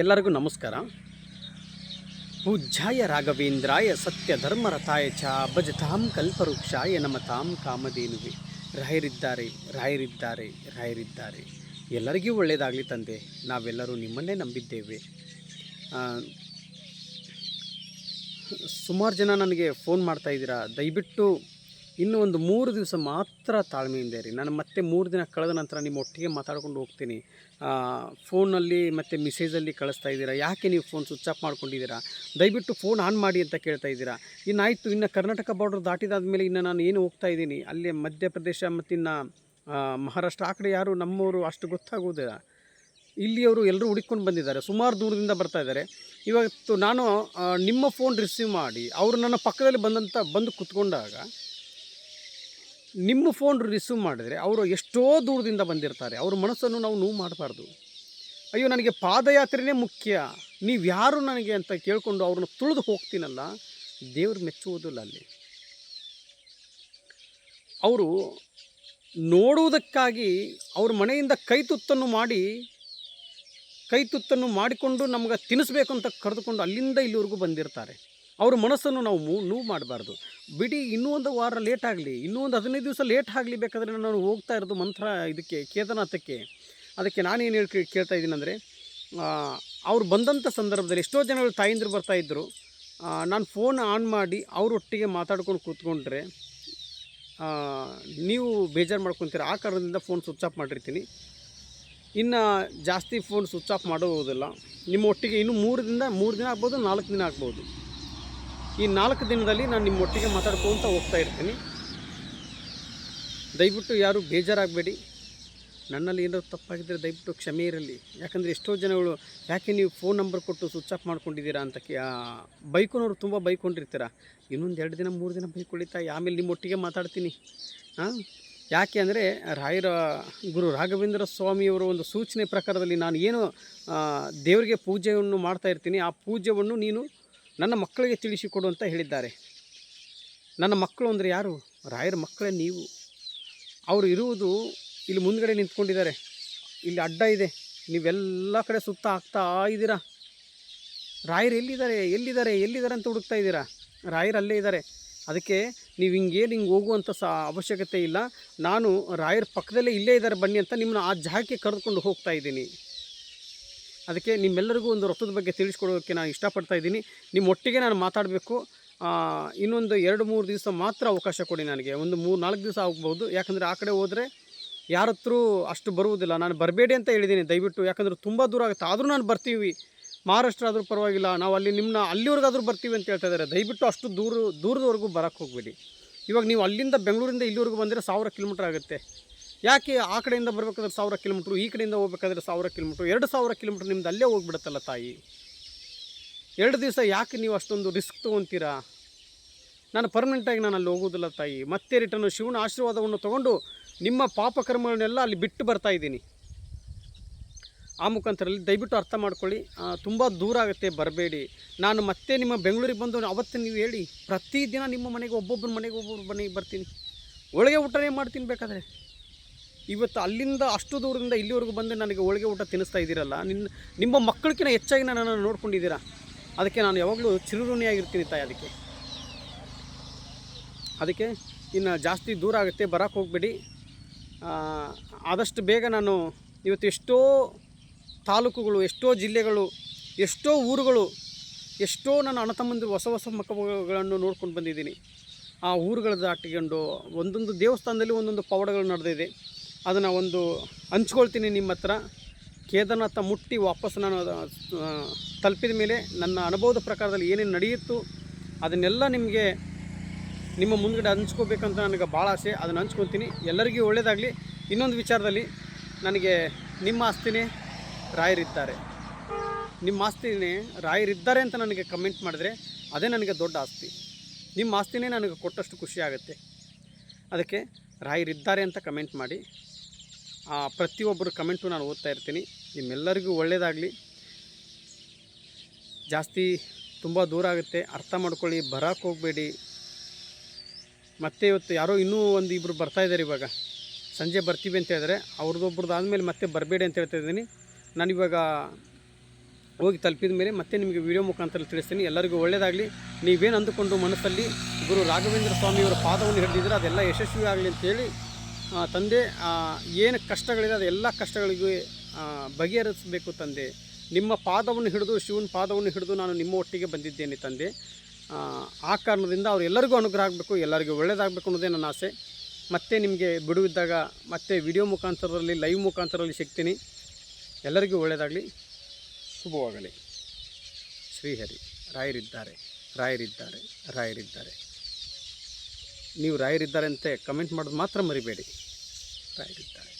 ಎಲ್ಲರಿಗೂ ನಮಸ್ಕಾರ. ಪೂಜ್ಯಾಯ ರಾಘವೇಂದ್ರಾಯ ಸತ್ಯಧರ್ಮರಥಾಯ ಚ ಭಜತಾಂ ಕಲ್ಪವೃಕ್ಷಾಯ ನಮತಾಂ ಕಾಮಧೇನುವೆ. ರಾಯರಿದ್ದಾರೆ, ರಾಯರಿದ್ದಾರೆ, ರಾಯರಿದ್ದಾರೆ. ಎಲ್ಲರಿಗೂ ಒಳ್ಳೆಯದಾಗಲಿ ತಂದೆ. ನಾವೆಲ್ಲರೂ ನಿಮ್ಮನ್ನೇ ನಂಬಿದ್ದೇವೆ. ಸುಮಾರು ಜನ ನನಗೆ ಫೋನ್ ಮಾಡ್ತಾಯಿದ್ದೀರಾ, ದಯವಿಟ್ಟು ಇನ್ನೂ ಒಂದು 3 ದಿವಸ ಮಾತ್ರ ತಾಳ್ಮೆಯಿಂದ ಇರಿ. ನಾನು ಮತ್ತೆ 3 ದಿನ ಕಳೆದ ನಂತರ ನಿಮ್ಮ ಒಟ್ಟಿಗೆ ಮಾತಾಡ್ಕೊಂಡು ಹೋಗ್ತೀನಿ. ಫೋನಲ್ಲಿ ಮತ್ತು ಮೆಸೇಜಲ್ಲಿ ಕಳಿಸ್ತಾ ಇದ್ದೀರಾ, ಯಾಕೆ ನೀವು ಫೋನ್ ಸ್ವಿಚ್ ಆಫ್ ಮಾಡ್ಕೊಂಡಿದ್ದೀರಾ? ದಯವಿಟ್ಟು ಫೋನ್ ಆನ್ ಮಾಡಿ ಅಂತ ಕೇಳ್ತಾ ಇದ್ದೀರಾ. ಇನ್ನಾಯಿತು, ಇನ್ನು ಕರ್ನಾಟಕ ಬಾರ್ಡರ್ ದಾಟಿದಾದ ಮೇಲೆ ಇನ್ನು ನಾನು ಏನು ಹೋಗ್ತಾ ಇದ್ದೀನಿ, ಅಲ್ಲಿ ಮಧ್ಯಪ್ರದೇಶ ಮತ್ತು ಇನ್ನು ಮಹಾರಾಷ್ಟ್ರ ಆ ಕಡೆ ಯಾರು ನಮ್ಮವರು ಅಷ್ಟು ಗೊತ್ತಾಗೋದಿಲ್ಲ. ಇಲ್ಲಿಯವರು ಎಲ್ಲರೂ ಹುಡುಕೊಂಡು ಬಂದಿದ್ದಾರೆ, ಸುಮಾರು ದೂರದಿಂದ ಬರ್ತಾ ಇದ್ದಾರೆ. ಇವತ್ತು ನಾನು ನಿಮ್ಮ ಫೋನ್ ರಿಸೀವ್ ಮಾಡಿ ಅವರು ನನ್ನ ಪಕ್ಕದಲ್ಲಿ ಬಂದು ಕೂತ್ಕೊಂಡಾಗ ನಿಮ್ಮ ಫೋನ್ ರಿಸೀವ್ ಮಾಡಿದರೆ ಅವರು ಎಷ್ಟೋ ದೂರದಿಂದ ಬಂದಿರ್ತಾರೆ. ಅವ್ರ ಮನಸ್ಸನ್ನು ನಾವು ನೋವು ಮಾಡಬಾರ್ದು. ಅಯ್ಯೋ, ನನಗೆ ಪಾದಯಾತ್ರೆಯೇ ಮುಖ್ಯ, ನೀವು ಯಾರು ನನಗೆ ಅಂತ ಕೇಳಿಕೊಂಡು ಅವ್ರನ್ನ ತುಳಿದು ಹೋಗ್ತೀನಲ್ಲ, ದೇವ್ರು ಮೆಚ್ಚುವುದಿಲ್ಲ. ಅಲ್ಲಿ ಅವರು ನೋಡುವುದಕ್ಕಾಗಿ ಅವ್ರ ಮನೆಯಿಂದ ಕೈ ತುತ್ತನ್ನು ಮಾಡಿಕೊಂಡು ನಮ್ಗೆ ತಿನ್ನಿಸ್ಬೇಕು ಅಂತ ಕರೆದುಕೊಂಡು ಅಲ್ಲಿಂದ ಇಲ್ಲಿವರೆಗೂ ಬಂದಿರ್ತಾರೆ. ಅವ್ರ ಮನಸ್ಸನ್ನು ನಾವು ನೋವು ಮಾಡಬಾರ್ದು. ಬಿಡಿ, ಇನ್ನೂ ಒಂದು ವಾರ ಲೇಟ್ ಆಗಲಿ, ಇನ್ನೂ ಒಂದು 15 ದಿವಸ ಲೇಟ್ ಆಗಲಿ, ಬೇಕಾದರೆ ನಾನು ಹೋಗ್ತಾ ಇರೋದು ಇದಕ್ಕೆ ಕೇದಾರನಾಥಕ್ಕೆ. ಅದಕ್ಕೆ ನಾನೇನು ಕೇಳ್ತಾ ಇದ್ದೀನಿ ಅಂದರೆ, ಅವ್ರು ಬಂದಂಥ ಸಂದರ್ಭದಲ್ಲಿ ಎಷ್ಟೋ ಜನಗಳು ತಾಯಂದಿರು ಬರ್ತಾಯಿದ್ರು. ನಾನು ಫೋನ್ ಆನ್ ಮಾಡಿ ಅವರೊಟ್ಟಿಗೆ ಮಾತಾಡ್ಕೊಂಡು ಕೂತ್ಕೊಂಡ್ರೆ ನೀವು ಬೇಜಾರು ಮಾಡ್ಕೊತೀರ. ಆ ಕಾರಣದಿಂದ ಫೋನ್ ಸ್ವಿಚ್ ಆಫ್ ಮಾಡಿರ್ತೀನಿ. ಇನ್ನು ಜಾಸ್ತಿ ಫೋನ್ ಸ್ವಿಚ್ ಆಫ್ ಮಾಡೋದಿಲ್ಲ. ನಿಮ್ಮ ಒಟ್ಟಿಗೆ ಇನ್ನೂ 3 ದಿನ ಆಗ್ಬೋದು, 4 ದಿನ ಆಗ್ಬೋದು. ಈ 4 ದಿನದಲ್ಲಿ ನಾನು ನಿಮ್ಮ ಒಟ್ಟಿಗೆ ಮಾತಾಡ್ಕೊತ ಹೋಗ್ತಾ ಇರ್ತೀನಿ. ದಯವಿಟ್ಟು ಯಾರು ಬೇಜಾರಾಗಬೇಡಿ. ನನ್ನಲ್ಲಿ ಏನಾದರೂ ತಪ್ಪಾಗಿದ್ದರೆ ದಯವಿಟ್ಟು ಕ್ಷಮೆ ಇರಲಿ. ಯಾಕಂದರೆ ಎಷ್ಟೋ ಜನಗಳು ಯಾಕೆ ನೀವು ಫೋನ್ ನಂಬರ್ ಕೊಟ್ಟು ಸ್ವಿಚ್ ಆಫ್ ಮಾಡ್ಕೊಂಡಿದ್ದೀರಾ ಅಂತ ಬೈಕೋನವರು ತುಂಬ ಬೈಕೊಂಡಿರ್ತೀರ. ಇನ್ನೊಂದು 2 ದಿನ 3 ದಿನ ಬೈಕೊಳ್ಳಿತಾಯಿ, ಆಮೇಲೆ ನಿಮ್ಮ ಒಟ್ಟಿಗೆ ಮಾತಾಡ್ತೀನಿ. ಯಾಕೆ ಅಂದರೆ ರಾಯರ ಗುರು ರಾಘವೇಂದ್ರ ಸ್ವಾಮಿಯವರ ಒಂದು ಸೂಚನೆ ಪ್ರಕಾರದಲ್ಲಿ ನಾನು ಏನು ದೇವರಿಗೆ ಪೂಜೆಯನ್ನು ಮಾಡ್ತಾ ಇರ್ತೀನಿ, ಆ ಪೂಜೆಯನ್ನು ನೀನು ನನ್ನ ಮಕ್ಕಳಿಗೆ ತಿಳಿಸಿಕೊಡು ಅಂತ ಹೇಳಿದ್ದಾರೆ. ನನ್ನ ಮಕ್ಕಳು ಅಂದರೆ ಯಾರು? ರಾಯರ ಮಕ್ಕಳೇ ನೀವು. ಅವರು ಇರುವುದು ಇಲ್ಲಿ ಮುಂದ್ಗಡೆ ನಿಂತ್ಕೊಂಡಿದ್ದಾರೆ. ಇಲ್ಲಿ ಅಡ್ಡ ಇದೆ, ನೀವೆಲ್ಲ ಕಡೆ ಸುತ್ತ ಆಗ್ತಾ ಇದ್ದೀರಾ. ರಾಯರು ಎಲ್ಲಿದ್ದಾರೆ ಅಂತ ಹುಡುಕ್ತಾ ಇದ್ದೀರಾ. ರಾಯರು ಅಲ್ಲೇ ಇದ್ದಾರೆ. ಅದಕ್ಕೆ ನೀವು ಹಿಂಗೆ ಹೋಗುವಂಥ ಅವಶ್ಯಕತೆ ಇಲ್ಲ. ನಾನು ರಾಯರ ಪಕ್ಕದಲ್ಲೇ ಇಲ್ಲೇ ಇದ್ದಾರೆ, ಬನ್ನಿ ಅಂತ ನಿಮ್ಮನ್ನ ಆ ಜಾಗಕ್ಕೆ ಕರೆದುಕೊಂಡು ಹೋಗ್ತಾ ಇದ್ದೀನಿ. ಅದಕ್ಕೆ ನಿಮ್ಮೆಲ್ಲರಿಗೂ ಒಂದು ರಥದ ಬಗ್ಗೆ ತಿಳಿಸ್ಕೊಡೋಕ್ಕೆ ನಾನು ಇಷ್ಟಪಡ್ತಾ ಇದ್ದೀನಿ. ನಿಮ್ಮ ಒಟ್ಟಿಗೆ ನಾನು ಮಾತಾಡಬೇಕು. ಇನ್ನೊಂದು 2-3 ದಿವಸ ಮಾತ್ರ ಅವಕಾಶ ಕೊಡಿ ನನಗೆ. ಒಂದು 3-4 ದಿವಸ ಆಗ್ಬೋದು. ಯಾಕಂದರೆ ಆ ಕಡೆ ಹೋದರೆ ಯಾರ ಹತ್ರ ಅಷ್ಟು ಬರುವುದಿಲ್ಲ. ನಾನು ಬರಬೇಡಿ ಅಂತ ಹೇಳಿದ್ದೀನಿ ದಯವಿಟ್ಟು. ಯಾಕಂದರೆ ತುಂಬ ದೂರ ಆಗುತ್ತೆ. ಆದರೂ ನಾನು ಬರ್ತೀವಿ, ಮಹಾರಾಷ್ಟ್ರ ಆದರೂ ಪರವಾಗಿಲ್ಲ, ನಾವು ಅಲ್ಲಿ ನಿಮ್ಮನ್ನ ಅಲ್ಲಿವರೆಗಾದರೂ ಬರ್ತೀವಿ ಅಂತ ಹೇಳ್ತಾ ಇದ್ದಾರೆ. ದಯವಿಟ್ಟು ಅಷ್ಟು ದೂರದವರೆಗೂ ಬರೋಕ್ಕೆ ಹೋಗಬೇಡಿ. ಇವಾಗ ನೀವು ಅಲ್ಲಿಂದ ಬೆಂಗಳೂರಿಂದ ಇಲ್ಲಿವರೆಗೂ ಬಂದರೆ 1000 ಕಿಲೋಮೀಟ್ರ್ ಆಗುತ್ತೆ. ಯಾಕೆ ಆ ಕಡೆಯಿಂದ ಬರಬೇಕಾದ್ರೆ 1000 ಕಿಲೋಮೀಟ್ರು, ಈ ಕಡೆಯಿಂದ ಹೋಗ್ಬೇಕಾದ್ರೆ 1000 ಕಿಲೋಮೀಟ್ರು, 2000 ಕಿಲೋಮೀಟ್ರ್ ನಿಮ್ದು ಅಲ್ಲೇ ಹೋಗ್ಬಿಡುತ್ತಲ್ಲ ತಾಯಿ. 2 ದಿವಸ ಯಾಕೆ ನೀವು ಅಷ್ಟೊಂದು ರಿಸ್ಕ್ ತೊಗೊತೀರಾ? ನಾನು ಪರ್ಮನೆಂಟಾಗಿ ನಾನು ಅಲ್ಲಿ ಹೋಗೋದಿಲ್ಲ ತಾಯಿ. ಮತ್ತೆ ರಿಟರ್ನು ಶಿವನ ಆಶೀರ್ವಾದವನ್ನು ತೊಗೊಂಡು ನಿಮ್ಮ ಪಾಪಕರ್ಮಗಳನ್ನೆಲ್ಲ ಅಲ್ಲಿ ಬಿಟ್ಟು ಬರ್ತಾಯಿದ್ದೀನಿ. ಆ ಮುಖಾಂತರಲ್ಲಿ ದಯವಿಟ್ಟು ಅರ್ಥ ಮಾಡ್ಕೊಳ್ಳಿ. ತುಂಬ ದೂರ ಆಗುತ್ತೆ, ಬರಬೇಡಿ. ನಾನು ಮತ್ತೆ ನಿಮ್ಮ ಬೆಂಗಳೂರಿಗೆ ಬಂದು ಅವತ್ತು ನೀವು ಹೇಳಿ, ಪ್ರತಿದಿನ ನಿಮ್ಮ ಮನೆಗೆ ಒಬ್ಬೊಬ್ಬರ ಮನೆಗೆ ಬರ್ತೀನಿ. ಒಳಗೆ ಊಟನೇ ಮಾಡ್ತೀನಿ ಬೇಕಾದರೆ. ಇವತ್ತು ಅಲ್ಲಿಂದ ಅಷ್ಟು ದೂರದಿಂದ ಇಲ್ಲಿವರೆಗೂ ಬಂದು ನನಗೆ ಹೋಳಿಗೆ ಊಟ ತಿನ್ನಿಸ್ತಾ ಇದ್ದೀರಲ್ಲ, ನಿಮ್ಮ ಮಕ್ಕಳಿಗಿಂತ ಹೆಚ್ಚಾಗಿ ನನ್ನನ್ನು ನೋಡ್ಕೊಂಡಿದ್ದೀರಾ. ಅದಕ್ಕೆ ನಾನು ಯಾವಾಗಲೂ ಚಿರಋಣಿಯಾಗಿರ್ತೀನಿ ತಾಯಿ. ಅದಕ್ಕೆ ಇನ್ನು ಜಾಸ್ತಿ ದೂರ ಆಗುತ್ತೆ, ಬರೋಕ್ಕೆ ಹೋಗಬೇಡಿ. ಆದಷ್ಟು ಬೇಗ ನಾನು ಇವತ್ತು ಎಷ್ಟೋ ತಾಲೂಕುಗಳು, ಎಷ್ಟೋ ಜಿಲ್ಲೆಗಳು, ಎಷ್ಟೋ ಊರುಗಳು, ಎಷ್ಟೋ ನನ್ನ ಅಣ್ಣ ತಮ್ಮಂದಿರು ಹೊಸ ಮಕ್ಕಳುಗಳನ್ನು ನೋಡ್ಕೊಂಡು ಬಂದಿದ್ದೀನಿ. ಆ ಊರುಗಳ ದಾಟಿಕೊಂಡು ಒಂದೊಂದು ದೇವಸ್ಥಾನದಲ್ಲಿ ಒಂದೊಂದು ಪವಾಡಗಳು ನಡೆದಿದೆ. ಅದನ್ನು ಒಂದು ಹಂಚ್ಕೊಳ್ತೀನಿ ನಿಮ್ಮ ಹತ್ರ. ಕೇದಾರನಾಥ ಮುಟ್ಟಿ ವಾಪಸ್ ನಾನು ತಲುಪಿದ ಮೇಲೆ ನನ್ನ ಅನುಭವದ ಪ್ರಕಾರದಲ್ಲಿ ಏನೇನು ನಡೆಯಿತು ಅದನ್ನೆಲ್ಲ ನಿಮ್ಮ ಮುಂದ್ಗಡೆ ಹಂಚ್ಕೋಬೇಕಂತ ನನಗೆ ಭಾಳ ಆಸೆ. ಅದನ್ನು ಹಂಚ್ಕೊತೀನಿ. ಎಲ್ಲರಿಗೂ ಒಳ್ಳೆಯದಾಗಲಿ. ಇನ್ನೊಂದು ವಿಚಾರದಲ್ಲಿ, ನನಗೆ ನಿಮ್ಮ ಆಸ್ತಿನೇ ರಾಯರಿದ್ದಾರೆ, ನಿಮ್ಮ ಆಸ್ತಿನೇ ರಾಯರಿದ್ದಾರೆ ಅಂತ ನನಗೆ ಕಮೆಂಟ್ ಮಾಡಿದ್ರೆ ಅದೇ ನನಗೆ ದೊಡ್ಡ ಆಸ್ತಿ. ನಿಮ್ಮ ಆಸ್ತಿನೇ ನನಗೆ ಕೊಟ್ಟಷ್ಟು ಖುಷಿ ಆಗುತ್ತೆ. ಅದಕ್ಕೆ ರಾಯರಿದ್ದಾರೆ ಅಂತ ಕಮೆಂಟ್ ಮಾಡಿ. ಪ್ರತಿಯೊಬ್ಬರು ಕಮೆಂಟು ನಾನು ಓದ್ತಾ ಇರ್ತೀನಿ. ನಿಮ್ಮೆಲ್ಲರಿಗೂ ಒಳ್ಳೆಯದಾಗಲಿ. ಜಾಸ್ತಿ ತುಂಬ ದೂರ ಆಗುತ್ತೆ, ಅರ್ಥ ಮಾಡ್ಕೊಳ್ಳಿ, ಬರೋಕ್ಕೆ ಹೋಗಬೇಡಿ. ಮತ್ತೆ ಇವತ್ತು ಯಾರೋ ಇನ್ನೂ 1-2 ಬರ್ತಾಯಿದ್ದಾರೆ. ಇವಾಗ ಸಂಜೆ ಬರ್ತೀವಿ ಅಂತ ಹೇಳಿದ್ರೆ ಅವ್ರದ್ದೊಬ್ರದ್ದು ಆದಮೇಲೆ ಮತ್ತೆ ಬರಬೇಡಿ ಅಂತ ಹೇಳ್ತಾ ಇದ್ದೀನಿ. ನಾನಿವಾಗ ಹೋಗಿ ತಲುಪಿದ ಮೇಲೆ ಮತ್ತೆ ನಿಮಗೆ ವಿಡಿಯೋ ಮುಖಾಂತರ ತಿಳಿಸ್ತೀನಿ. ಎಲ್ಲರಿಗೂ ಒಳ್ಳೆಯದಾಗಲಿ. ನೀವೇನು ಅಂದುಕೊಂಡು ಮನಸ್ಸಲ್ಲಿ ಗುರು ರಾಘವೇಂದ್ರ ಸ್ವಾಮಿಯವರ ಪಾದವನ್ನು ಹಿಡಿದಿದ್ರೆ ಅದೆಲ್ಲ ಯಶಸ್ವಿ ಆಗಲಿ ಅಂತೇಳಿ ತಂದೆ ಏನು ಕಷ್ಟಗಳಿದೆ ಅದೆಲ್ಲ ಕಷ್ಟಗಳಿಗೂ ಬಗೆಹರಿಸಬೇಕು ತಂದೆ. ನಿಮ್ಮ ಪಾದವನ್ನು ಹಿಡಿದು ಶಿವನ ಪಾದವನ್ನು ಹಿಡಿದು ನಾನು ನಿಮ್ಮ ಒಟ್ಟಿಗೆ ಬಂದಿದ್ದೇನೆ ತಂದೆ. ಆ ಕಾರಣದಿಂದ ಅವರೆಲ್ಲರಿಗೂ ಅನುಗ್ರಹ ಆಗಬೇಕು, ಎಲ್ಲರಿಗೂ ಒಳ್ಳೆಯದಾಗಬೇಕು ಅನ್ನೋದೇ ನನ್ನ ಆಸೆ. ಮತ್ತೆ ನಿಮಗೆ ಬಿಡುವಿದ್ದಾಗ ಮತ್ತೆ ವಿಡಿಯೋ ಮುಖಾಂತರದಲ್ಲಿ ಲೈವ್ ಮುಖಾಂತರದಲ್ಲಿ ಸಿಗ್ತೀನಿ. ಎಲ್ಲರಿಗೂ ಒಳ್ಳೆಯದಾಗಲಿ, ಶುಭವಾಗಲಿ. ಶ್ರೀಹರಿ ರಾಯರಿದ್ದಾರೆ, ರಾಯರಿದ್ದಾರೆ, ರಾಯರಿದ್ದಾರೆ. ನೀವು ರಾಯರಿದ್ದಾರೆ ಅಂತ ಕಮೆಂಟ್ ಮಾಡೋದು ಮಾತ್ರ ಮರಿಬೇಡಿ. ರಾಯರಿದ್ದಾರೆ.